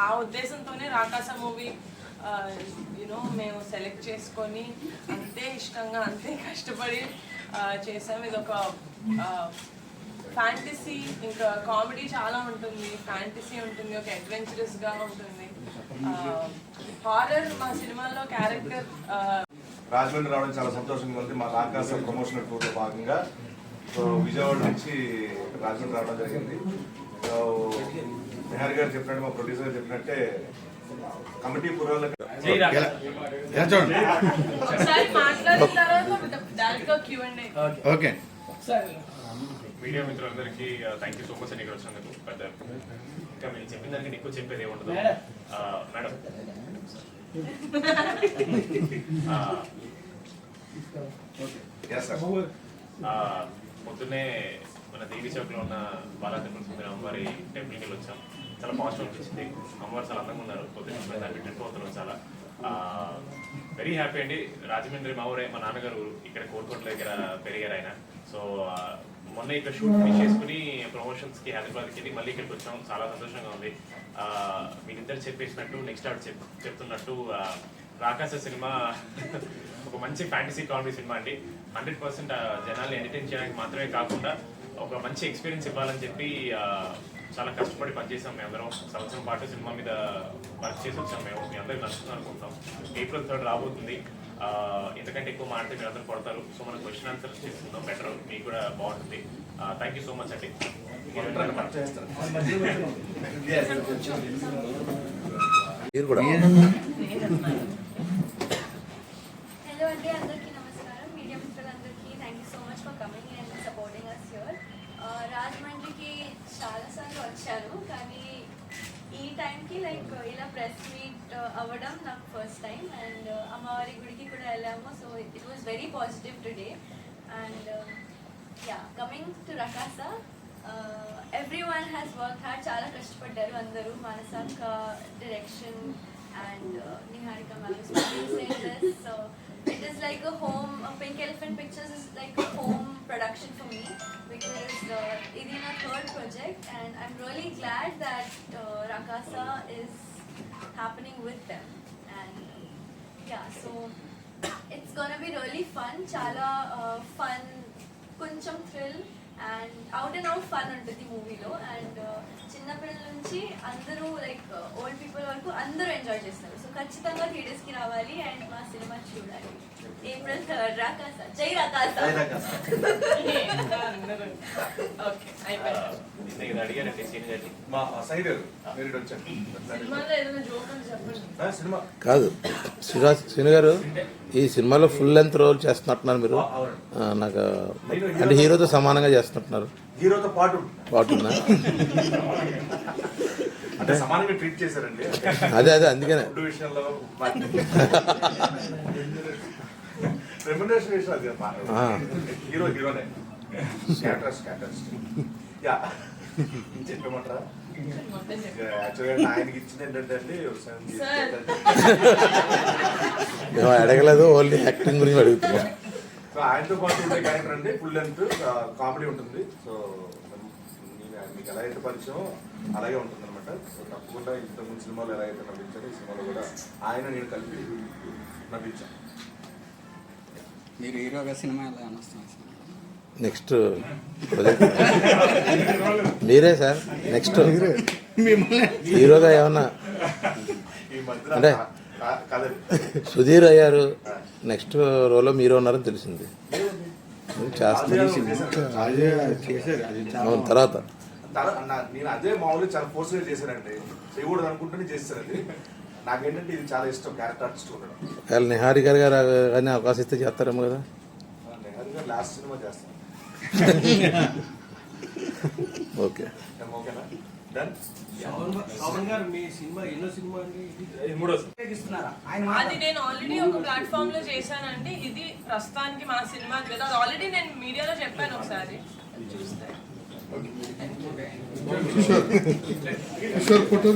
ఆ ఉద్దేశంతోనే రాకాస movie you know మేము సెలెక్ట్ చేసుకొని అంతే ఇష్టంగా అంతే కష్టపడి చేసాము. ఇది ఒక ఫ్యాంటసీ, ఇంకా కామెడీ చాలా ఉంటుంది, ఫ్యాంటసీ ఉంటుంది, ఒక అడ్వెంచరస్గా ఉంటుంది, హారర్. మా సినిమాలో క్యారెక్టర్ రాజమండ్రి రావడం చాలా సంతోషంగా ఉంది. మా రాకాస ప్రమోషనల్ టూర్లో భాగంగా సో విజయవాడ నుంచి రాజమండ్రి రావడం జరిగింది. సో నిహార్ గారు చెప్పినట్టు, మా ప్రొడ్యూసర్ చెప్పినట్టే కమిటీ పురాలకు మీడియా మిత్రులందరికీ థ్యాంక్ యూ సో మచ్ అని ఇక్కడ వచ్చినందుకు. పెద్ద ఇంకా మీరు చెప్పిన దానికి ఎక్కువ చెప్పేది ఏముండదు మేడం. పొద్దున్నే మన దేవి చౌక్లో ఉన్న బాలాత్రిపుర సుందరి అమ్మవారి టెంపుల్కి వచ్చాం. చాలా పాజిటివ్ అనిపించింది. అమ్మవారు చాలా అందంగా ఉన్నారు. పొద్దున్న దానికి ట్రిప్ అవుతున్నాం. చాలా వెరీ హ్యాపీ అండి. రాజమండ్రి మా ఊరే, మా నాన్నగారు ఇక్కడ కోరుకోట్ల దగ్గర పెరిగారు ఆయన. సో మొన్న ఇక్కడ షూట్ ఫినిష్ చేసుకుని ప్రమోషన్స్కి హైదరాబాద్కి వెళ్ళి మళ్ళీ ఇక్కడికి వచ్చాం. చాలా సంతోషంగా ఉంది. మీరిద్దరు చెప్పేసినట్టు నెక్స్ట్ ఆవిడ చెప్తున్నట్టు రాకాస సినిమా ఒక మంచి ఫ్యాంటసీ కామెడీ సినిమా అండి. 100% జనాల్ని ఎంటర్టైన్ చేయడానికి మాత్రమే కాకుండా ఒక మంచి ఎక్స్పీరియన్స్ ఇవ్వాలని చెప్పి చాలా కష్టపడి పనిచేసాం. మేము అందరం సంవత్సరం పాటు సినిమా మీద వర్క్ చేసి వచ్చాం. మేము మీ అందరికి నచ్చుతుంది అనుకుంటాం. April 3rd రాబోతుంది. ఎందుకంటే ఎక్కువ మాట్లాడితే మీరు అందరూ కొడతారు. సో మనం క్వశ్చన్ ఆన్సర్స్ చేసుకుందాం బెటర్, మీకు కూడా బాగుంటుంది. థ్యాంక్ యూ సో మచ్ అండి. హలో అండి, అందరికీ నమస్కారం. మీడియా మిత్రులందరికీ thank you so much for coming and supporting us here. రాజమండ్రికి చాలాసార్లు వచ్చాను, కానీ ఈ టైంకి లైక్ ఇలా ప్రెస్ మీట్ అవ్వడం నాకు ఫస్ట్ టైం. అండ్ అమ్మవారి గుడికి కూడా వెళ్ళాము. So it was very positive today. And yeah, coming to రకాస, ఎవ్రీవన్ హ్యాస్ వర్క్ హార్డ్. చాలా కష్టపడ్డారు అందరూ. మానసాక direction and Niharika ma'am is producing this. So it is like a home, Pink Elephant Pictures is like a home production for me, because it is my third project and I'm really glad that Rakasa is happening with them. And yeah, so it's gonna be really fun. Chala fun, kuncham thrill and out and out fun ఉంటుంది మూవీలో. And చిన్నపిల్లల నుంచి అందరూ like old people వరకు అందరూ enjoy చేస్తారు. So ఖచ్చితంగా థియేటర్స్కి రావాలి అండ్ మా సినిమా చూడాలి. April 3rd రాకాస. జై రాకాస. కాదు శ్రీను గారు, ఈ సినిమాలో ఫుల్ లెంత్ రోల్ చేస్తున్నట్టున్నారు మీరు. నాకు అంటే హీరోతో సమానంగా చేస్తున్నట్టున్నారు. హీరోతో పాటు పాటున్నా అంటే సమానంగా ట్రీట్ చేశారండి. అదే అందుకనే విషయంలో రెమ్యునరేషన్ విషయం అది హీరోనే యా చెప్పమంటారా? యాక్చువల్గా ఆయనకి ఇచ్చింది ఏంటంటే అండి, అడగలేదు, ఓన్లీ యాక్టింగ్ గురించి అడుగుతున్నా. సో ఆయనతో పాటు ఉండే క్యారెక్టర్ అంటే ఫుల్ లెంత్ కామెడీ ఉంటుంది. సో మీకు ఎలా అయితే పరిచయం అలాగే ఉంటుంది అనమాట. సో తప్పకుండా ఇంతకుముందు సినిమాలో ఎలా అయితే నవ్వించారో ఈ సినిమాలో కూడా ఆయన నేను కలిపి నవ్వించాను. మీరు హీరోగా సినిమా ఎలా వస్తుంది? నెక్స్ట్ మీరే సార్, నెక్స్ట్ హీరోగా ఏమన్నా అంటే సుధీర్ అయ్యారు, నెక్స్ట్ రోల్లో మీరు ఉన్నారని తెలిసింది. చేస్తాను తర్వాత నేను అదే మామూలుగా చాలా ఫోర్స్గా చేశానండి. చేయకూడదు అనుకుంటూనే చేస్తానండి. నాకేంటంటే ఇది చాలా ఇష్టం, క్యారెక్టర్ ఆర్టిస్ట్ ఉండడం. నిహారిక గారు కానీ అవకాశం ఇస్తే చేస్తారేమో కదా. నిహారిక గారు లాస్ట్ సినిమా చేస్తాను. ఓకే, ఓకేనా? డన్. అది నేను ఆల్రెడీ ఒక ప్లాట్ఫామ్ లో చేశానండి. ఇది ప్రస్తుతానికి మా సినిమా కదా. అది ఆల్రెడీ నేను మీడియాలో చెప్పాను ఒకసారి, చూస్తే. ఫోటో